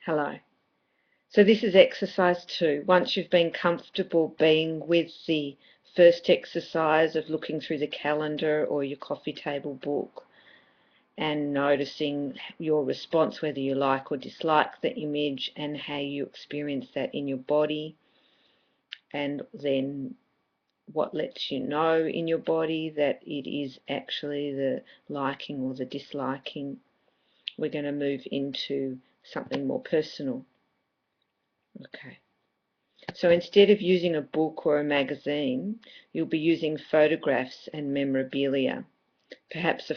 Hello. So this is exercise 2. Once you've been comfortable being with the first exercise of looking through the calendar or your coffee table book and noticing your response, whether you like or dislike the image and how you experience that in your body, and then what lets you know in your body that it is actually the liking or the disliking, we're going to move into something more personal. Okay. So instead of using a book or a magazine, you'll be using photographs and memorabilia. Perhaps a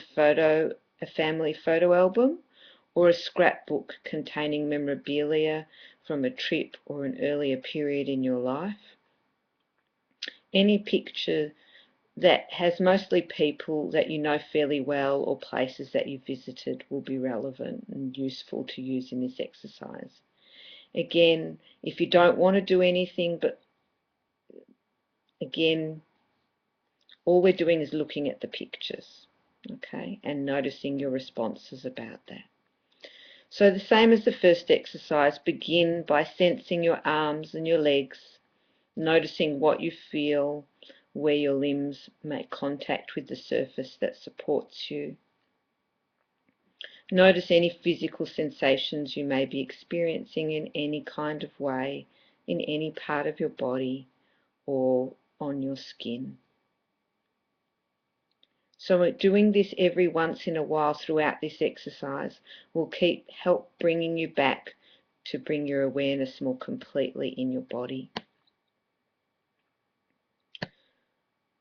family photo album, or a scrapbook containing memorabilia from a trip or an earlier period in your life. Any picture that has mostly people that you know fairly well or places that you visited will be relevant and useful to use in this exercise. Again, if you don't want to do anything, but again, all we're doing is looking at the pictures, okay, and noticing your responses about that. So the same as the first exercise, begin by sensing your arms and your legs, noticing what you feel, where your limbs make contact with the surface that supports you. Notice any physical sensations you may be experiencing in any kind of way, in any part of your body or on your skin. So doing this every once in a while throughout this exercise will help bringing you back to bring your awareness more completely in your body.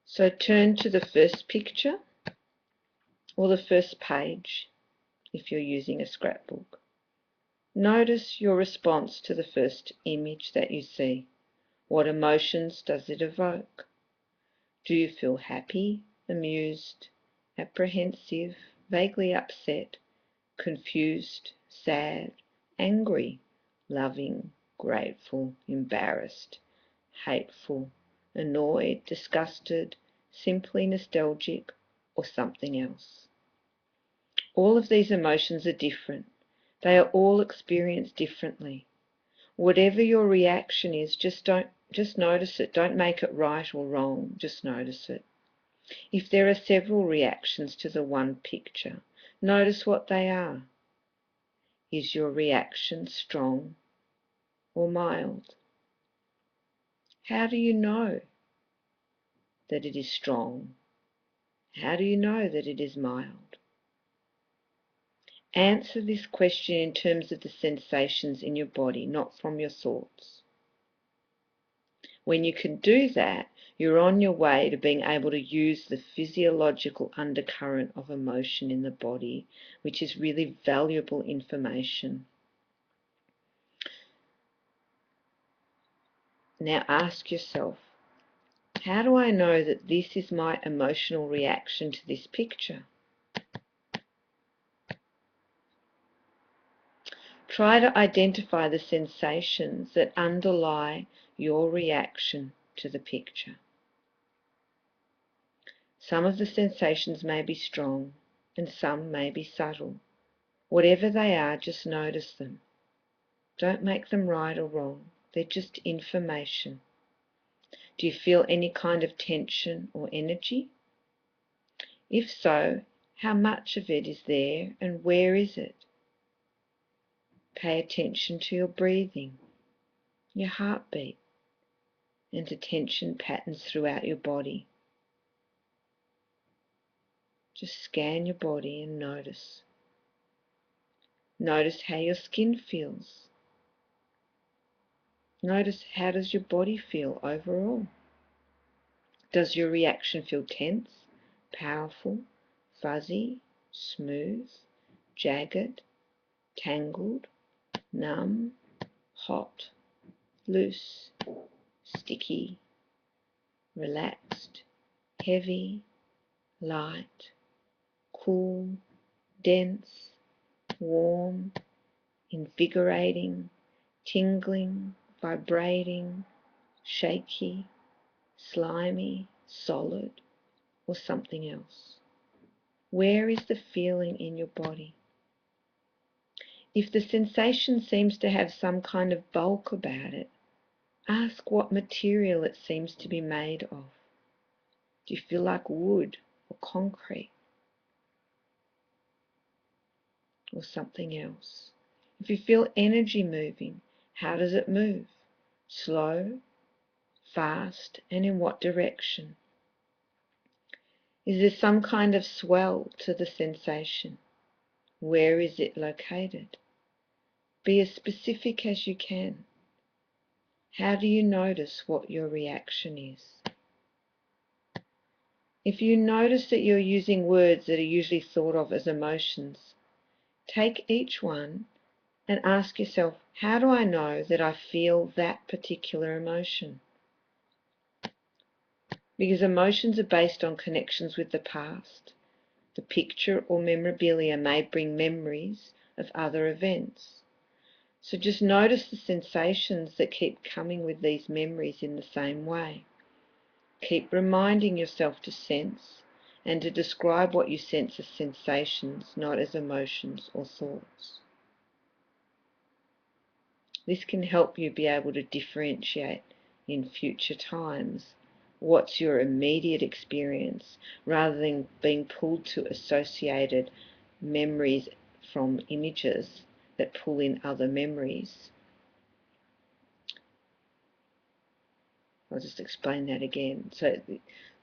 So turn to the first picture or the first page if you're using a scrapbook. Notice your response to the first image that you see. What emotions does it evoke? Do you feel happy, amused, apprehensive, vaguely upset, confused, sad, angry, loving, grateful, embarrassed, hateful, annoyed, disgusted, simply nostalgic, or something else? All of these emotions are different. They are all experienced differently. Whatever your reaction is, just notice it. Don't make it right or wrong. Just notice it. If there are several reactions to the one picture, notice what they are. Is your reaction strong or mild? How do you know that it is strong? How do you know that it is mild? Answer this question in terms of the sensations in your body, not from your thoughts. When you can do that, you're on your way to being able to use the physiological undercurrent of emotion in the body, which is really valuable information. Now ask yourself, how do I know that this is my emotional reaction to this picture? Try to identify the sensations that underlie your reaction to the picture. Some of the sensations may be strong and some may be subtle. Whatever they are, just notice them. Don't make them right or wrong. They're just information. Do you feel any kind of tension or energy? If so, how much of it is there and where is it? Pay attention to your breathing, your heartbeat, and to tension patterns throughout your body. Just scan your body and notice. Notice how your skin feels. Notice, how does your body feel overall? Does your reaction feel tense, powerful, fuzzy, smooth, jagged, tangled, numb, hot, loose, sticky, relaxed, heavy, light, cool, dense, warm, invigorating, tingling, vibrating, shaky, slimy, solid, or something else? Where is the feeling in your body? If the sensation seems to have some kind of bulk about it, ask what material it seems to be made of. Do you feel like wood or concrete or something else? If you feel energy moving, how does it move? Slow, fast, and in what direction? Is there some kind of swell to the sensation? Where is it located? Be as specific as you can. How do you notice what your reaction is? If you notice that you're using words that are usually thought of as emotions, take each one and ask yourself, how do I know that I feel that particular emotion? Because emotions are based on connections with the past. The picture or memorabilia may bring memories of other events. So just notice the sensations that keep coming with these memories in the same way. Keep reminding yourself to sense and to describe what you sense as sensations, not as emotions or thoughts. This can help you be able to differentiate in future times what's your immediate experience rather than being pulled to associated memories from images that pull in other memories. I'll just explain that again. So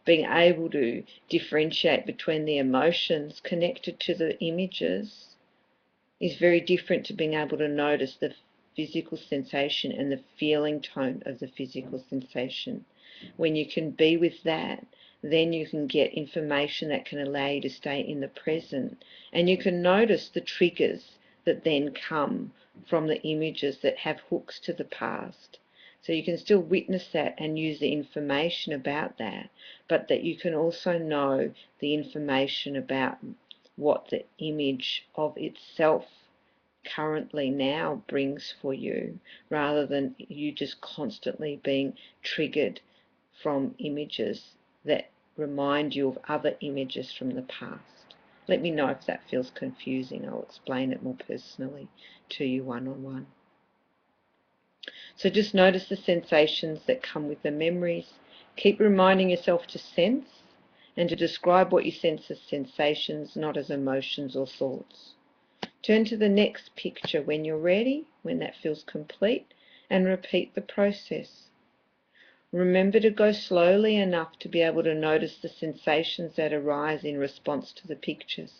being able to differentiate between the emotions connected to the images is very different to being able to notice the physical sensation and the feeling tone of the physical sensation. When you can be with that, then you can get information that can allow you to stay in the present, and you can notice the triggers that then come from the images that have hooks to the past. So you can still witness that and use the information about that, but that you can also know the information about what the image of itself currently now brings for you, rather than you just constantly being triggered from images that remind you of other images from the past. Let me know if that feels confusing. I'll explain it more personally to you one-on-one. So just notice the sensations that come with the memories. Keep reminding yourself to sense and to describe what you sense as sensations, not as emotions or thoughts. Turn to the next picture when you're ready, when that feels complete, and repeat the process. Remember to go slowly enough to be able to notice the sensations that arise in response to the pictures.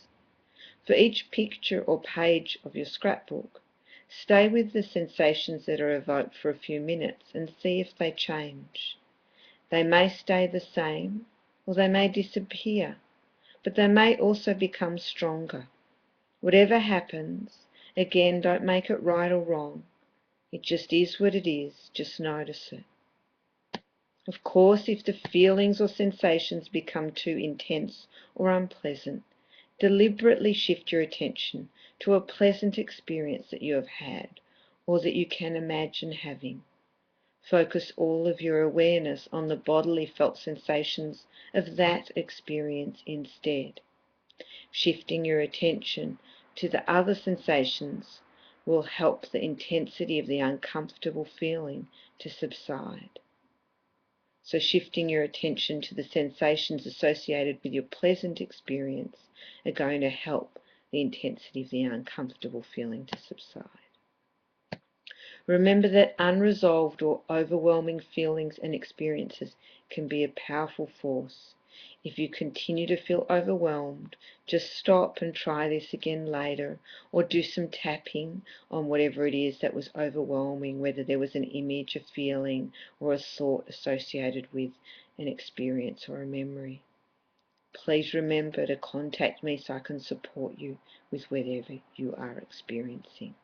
For each picture or page of your scrapbook, stay with the sensations that are evoked for a few minutes and see if they change. They may stay the same, or they may disappear, but they may also become stronger. Whatever happens, again, don't make it right or wrong. It just is what it is. Just notice it. Of course, if the feelings or sensations become too intense or unpleasant, deliberately shift your attention to a pleasant experience that you have had or that you can imagine having. Focus all of your awareness on the bodily felt sensations of that experience instead. Shifting your attention to the other sensations will help the intensity of the uncomfortable feeling to subside. So shifting your attention to the sensations associated with your pleasant experience are going to help the intensity of the uncomfortable feeling to subside. Remember that unresolved or overwhelming feelings and experiences can be a powerful force. If you continue to feel overwhelmed, just stop and try this again later, or do some tapping on whatever it is that was overwhelming, whether there was an image, a feeling, or a thought associated with an experience or a memory. Please remember to contact me so I can support you with whatever you are experiencing.